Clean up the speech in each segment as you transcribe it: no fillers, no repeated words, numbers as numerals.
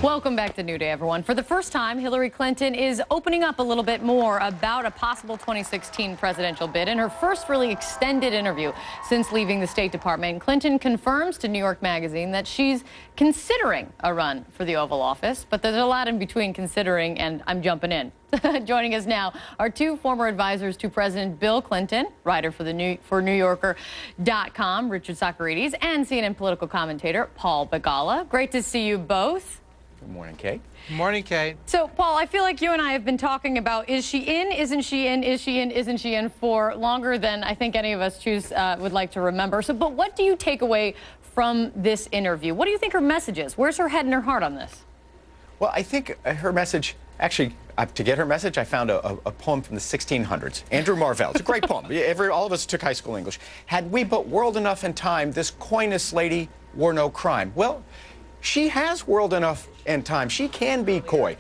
Welcome back to New Day, everyone. For the first time, Hillary Clinton is opening up a little bit more about a possible 2016 presidential bid. In her first really extended interview since leaving the State Department, Clinton confirms to New York Magazine that she's considering a run for the Oval Office, but there's a lot in between considering and I'm jumping in. Joining us now are two former advisors to President Bill Clinton, writer for NewYorker.com, Richard Socarides, and CNN political commentator Paul Begala. Great to see you both. Good morning, Kate. Good morning, Kate. So, Paul, I feel like you and I have been talking about is she in, isn't she in, is she in, isn't she in for longer than I think any of us would like to remember. So, but what do you take away from this interview? What do you think her message is? Where's her head and her heart on this? Well, I think her message, actually, to get her message, I found a poem from the 1600s. Andrew Marvell. It's a great poem. All of us took high school English. Had we but world enough and time, this coyness lady were no crime. Well, she has world enough and time. She can be coy.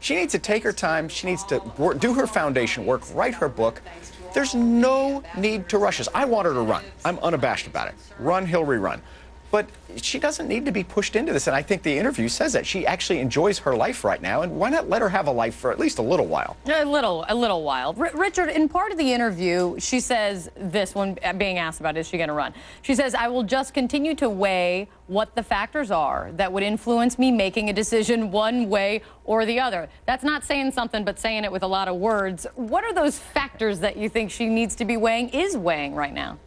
She needs to take her time. She needs to do her foundation work, write her book. There's no need to rush us. I want her to run. I'm unabashed about it. Run, Hillary, run. But she doesn't need to be pushed into this, and I think the interview says that. She actually enjoys her life right now, and why not let her have a life for at least a little while? A little while. Richard, in part of the interview, she says this when being asked about is she going to run. She says, I will just continue to weigh what the factors are that would influence me making a decision one way or the other. That's not saying something, but saying it with a lot of words. What are those factors that you think she needs to be weighing, is weighing right now?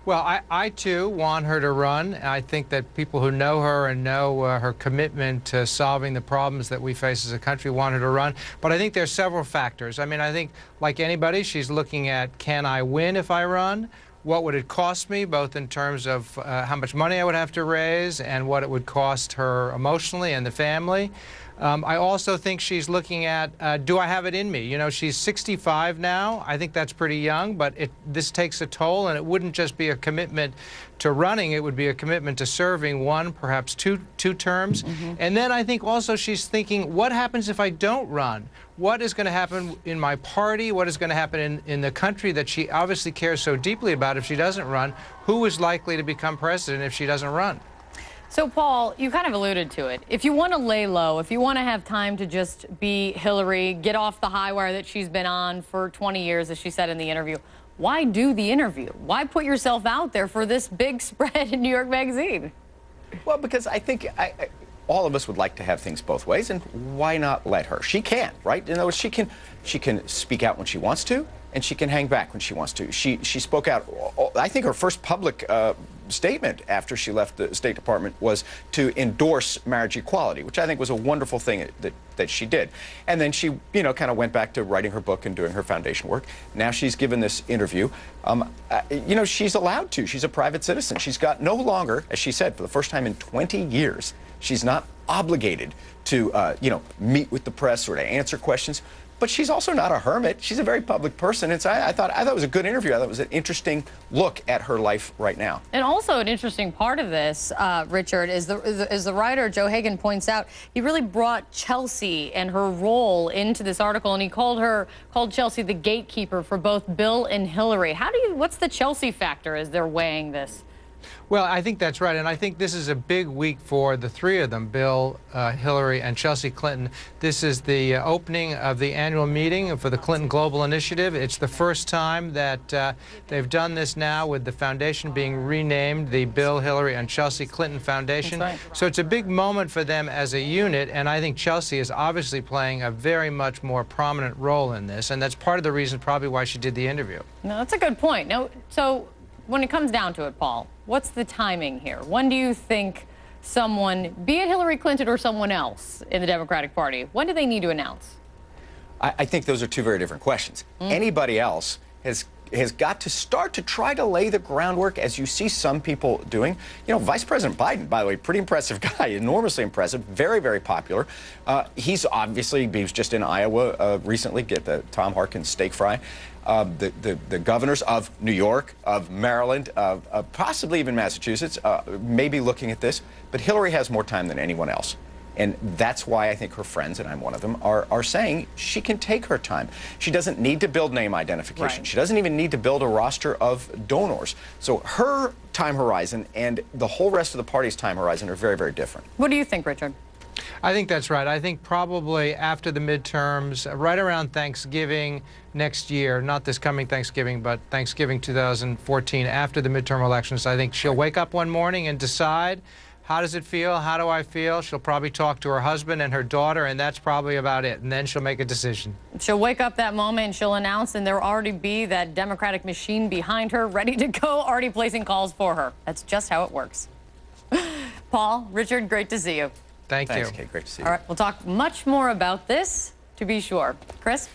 Well, I too want her to run. I think that people who know her and know her commitment to solving the problems that we face as a country want her to run. But I think there's several factors. I mean, I think, like anybody, she's looking at, can I win if I run? What would it cost me, both in terms of how much money I would have to raise and what it would cost her emotionally and the family. I also think she's looking at, do I have it in me? You know, she's 65 now. I think that's pretty young, but this takes a toll, and it wouldn't just be a commitment to running. It would be a commitment to serving one, perhaps two terms. And then I think also she's thinking, what happens if I don't run? What is going to happen in my party? What is going to happen in the country that she obviously cares so deeply about if she doesn't run? Who is likely to become president if she doesn't run? So, Paul, you kind of alluded to it. If you want to lay low, if you want to have time to just be Hillary, get off the high wire that she's been on for 20 years, as she said in the interview, why do the interview? Why put yourself out there for this big spread in New York Magazine? Well, because I think all of us would like to have things both ways, and why not let her? She can, right? In other words, she can speak out when she wants to, and she can hang back when she wants to. She spoke out. I think her first public statement after she left the State Department was to endorse marriage equality, which I think was a wonderful thing that she did. And then she, you know, kind of went back to writing her book and doing her foundation work. Now she's given this interview. You know, she's allowed to. She's a private citizen. She's got no longer, as she said, for the first time in 20 years, she's not obligated to, you know, meet with the press or to answer questions. But she's also not a hermit. She's a very public person. And so I thought it was a good interview. I thought it was an interesting look at her life right now. And also an interesting part of this, Richard, is the writer Joe Hagan points out, he really brought Chelsea and her role into this article, and he called Chelsea the gatekeeper for both Bill and Hillary. What's the Chelsea factor as they're weighing this? Well, I think that's right, and I think this is a big week for the three of them, Bill, Hillary, and Chelsea Clinton. This is the opening of the annual meeting for the Clinton Global Initiative. It's the first time that they've done this now, with the foundation being renamed the Bill, Hillary, and Chelsea Clinton Foundation. That's right. So it's a big moment for them as a unit, and I think Chelsea is obviously playing a very much more prominent role in this, and that's part of the reason probably why she did the interview. No, that's a good point. Now, so when it comes down to it, Paul, what's the timing here? When do you think someone, be it Hillary Clinton or someone else in the Democratic Party, when do they need to announce? I think those are two very different questions. Anybody else has got to start to try to lay the groundwork, as you see some people doing. You know, Vice President Biden, by the way, pretty impressive guy, enormously impressive, very, very popular. He was just in Iowa recently, get the Tom Harkin's steak fry. The governors of New York, of Maryland, possibly even Massachusetts, may be looking at this. But Hillary has more time than anyone else. And that's why I think her friends, and I'm one of them, are saying she can take her time. She doesn't need to build name identification. Right. She doesn't even need to build a roster of donors. So her time horizon and the whole rest of the party's time horizon are very, very different. What do you think, Richard? I think that's right. I think probably after the midterms, right around Thanksgiving next year, not this coming Thanksgiving, but Thanksgiving 2014, after the midterm elections, I think she'll wake up one morning and decide, how does it feel? How do I feel? She'll probably talk to her husband and her daughter, and that's probably about it. And then she'll make a decision. She'll wake up that moment and she'll announce, and there'll already be that Democratic machine behind her, ready to go, already placing calls for her. That's just how it works. Paul, Richard, great to see you. Thanks, Kate. Great to see you. All right, we'll talk much more about this, to be sure. Chris?